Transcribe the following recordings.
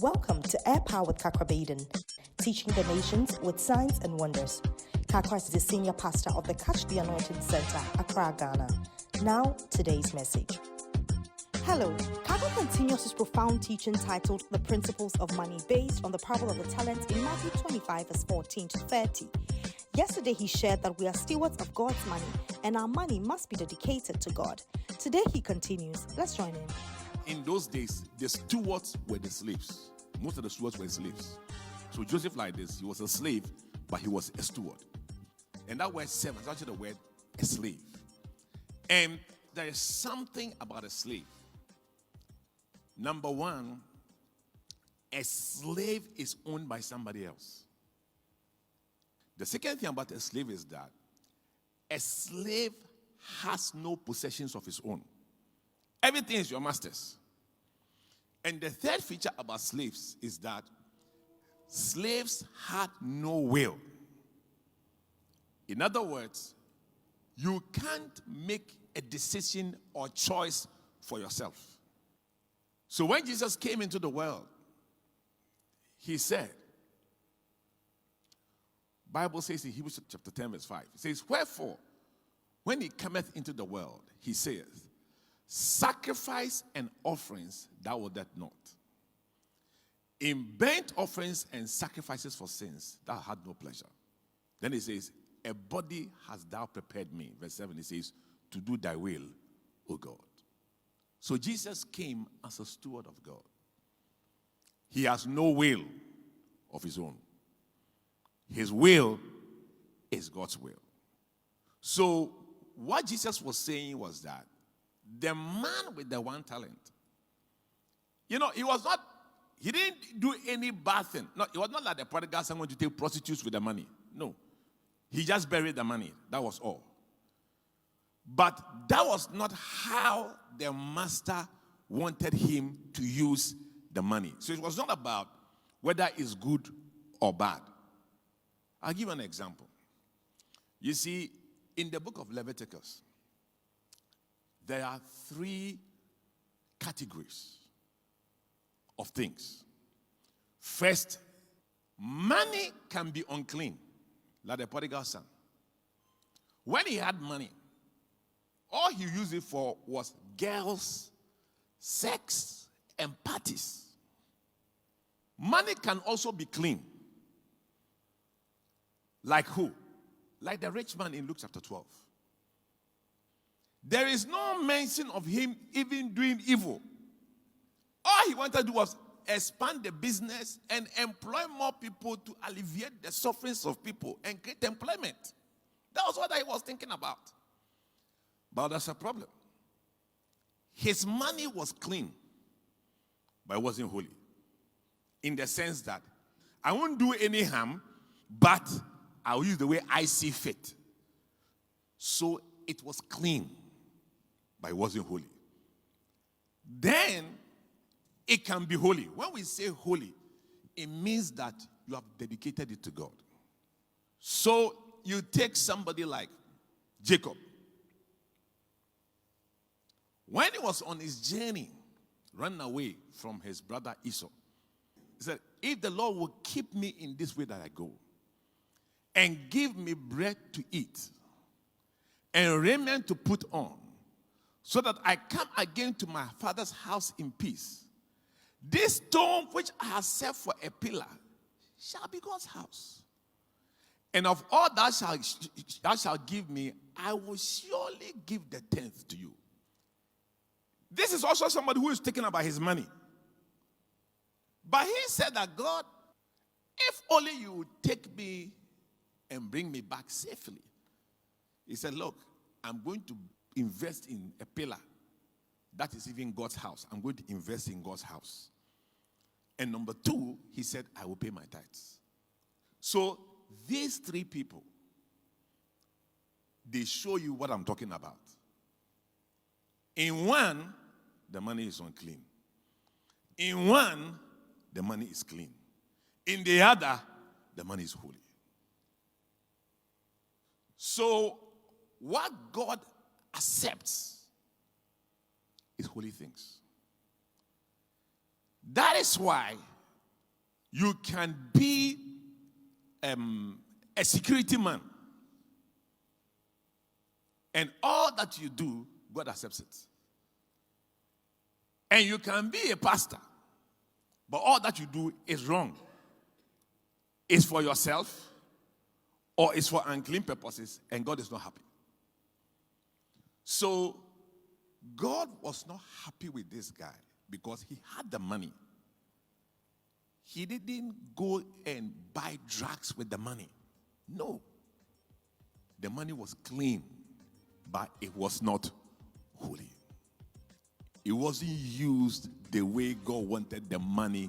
Welcome to Air Power with Kakra Baden, teaching the nations with signs and wonders. Kakra is the senior pastor of the Catch the Anointing Center, Accra, Ghana. Now, today's message. Hello, Kakra continues his profound teaching titled The Principles of Money, based on the parable of the talents in Matthew 25, verse 14 to 30. Yesterday, he shared that we are stewards of God's money, and our money must be dedicated to God. Today, he continues. Let's join him. In those days, the stewards were the slaves. Most of the stewards were slaves. So Joseph, like this, he was a slave, but he was a steward. And that word servant is actually the word a slave. And there is something about a slave. Number one, a slave is owned by somebody else. The second thing about a slave is that a slave has no possessions of his own. Everything is your master's. And the third feature about slaves is that slaves had no will. In other words, you can't make a decision or choice for yourself. So when Jesus came into the world, he said, Bible says in Hebrews chapter 10 verse 5, it says, wherefore, when he cometh into the world, he saith, sacrifice and offerings thou wilt not. In burnt offerings and sacrifices for sins, thou had no pleasure. Then he says, a body hast thou prepared me. Verse 7, he says, to do thy will, O God. So Jesus came as a steward of God. He has no will of his own. His will is God's will. So what Jesus was saying was that the man with the one talent, he didn't do any bad thing. No, it was not like the prodigal son went to take prostitutes with the money. No. He just buried the money. That was all. But that was not how the master wanted him to use the money. So it was not about whether it's good or bad. I'll give an example. You see, in the book of Leviticus, there are 3 categories of things. First, money can be unclean, like the prodigal son. When he had money, all he used it for was girls, sex, and parties. Money can also be clean. Like who? Like the rich man in Luke chapter 12. There is no mention of him even doing evil. All he wanted to do was expand the business and employ more people to alleviate the sufferings of people and create employment. That was what I was thinking about. But there's a problem. His money was clean, but it wasn't holy. In the sense that I won't do any harm, but I'll use the way I see fit. So it was clean, but it wasn't holy. Then it can be holy. When we say holy, it means that you have dedicated it to God. So you take somebody like Jacob. When he was on his journey, running away from his brother Esau, he said, if the Lord will keep me in this way that I go, and give me bread to eat, and raiment to put on, so that I come again to my father's house in peace, this stone which I have set for a pillar shall be God's house. And of all thou shalt give me, I will surely give the 10th to you. This is also somebody who is thinking about his money. But he said that, God, if only you would take me and bring me back safely. He said, look, I'm going to invest in a pillar. That is even God's house. I'm going to invest in God's house. And number 2, he said, I will pay my tithes. So these 3 people, they show you what I'm talking about. In one, the money is unclean. In one, the money is clean. In the other, the money is holy. So what God accepts is holy things. That is why You can be a security man. And all that you do, God accepts it. And you can be a pastor, but all that you do is wrong. It's for yourself, or it's for unclean purposes, and God is not happy. So, God was not happy with this guy because he had the money. He didn't go and buy drugs with the money. No. The money was clean, but it was not holy. It wasn't used the way God wanted the money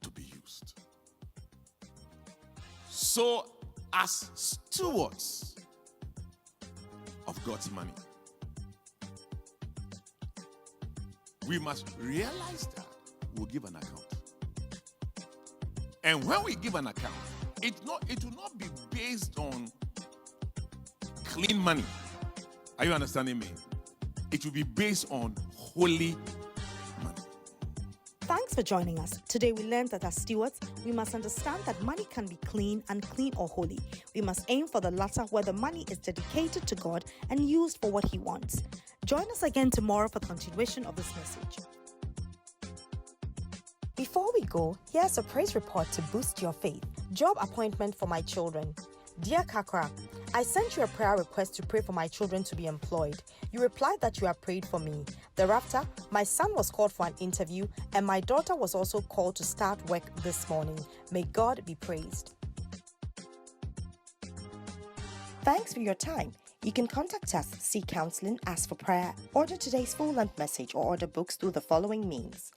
to be used. So, as stewards of God's money, we must realize that we'll give an account. And when we give an account, it will not be based on clean money. Are you understanding me? It will be based on holy money. Thanks for joining us. Today we learned that as stewards, we must understand that money can be clean, unclean, or holy. We must aim for the latter, where the money is dedicated to God and used for what He wants. Join us again tomorrow for the continuation of this message. Before we go, here's a praise report to boost your faith. Job appointment for my children. Dear Kakra, I sent you a prayer request to pray for my children to be employed. You replied that you have prayed for me. Thereafter, my son was called for an interview and my daughter was also called to start work this morning. May God be praised. Thanks for your time. You can contact us, seek counseling, ask for prayer, order today's full-length message, or order books through the following means.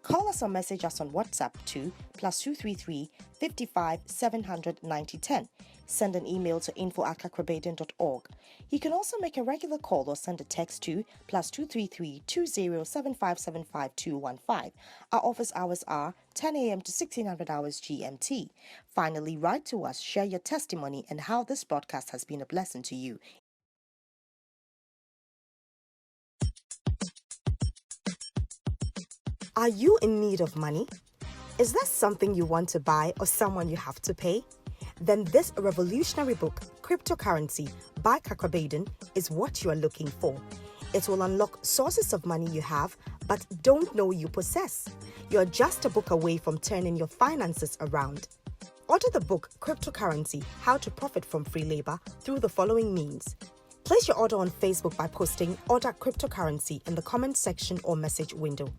Call us or message us on WhatsApp to +233 55 700 9010. Send an email to info@kakrabaden.org. You can also make a regular call or send a text to +233 20 7575 215. Our office hours are 10 a.m. to 1600 hours GMT. Finally, write to us, share your testimony and how this broadcast has been a blessing to you. Are you in need of money? Is there something you want to buy or someone you have to pay? Then this revolutionary book, Cryptocurrency by Kakrabaden, is what you are looking for. It will unlock sources of money you have but don't know you possess. You're just a book away from turning your finances around. Order the book Cryptocurrency, How to Profit from Free Labor through the following means. Place your order on Facebook by posting Order Cryptocurrency in the comment section or message window.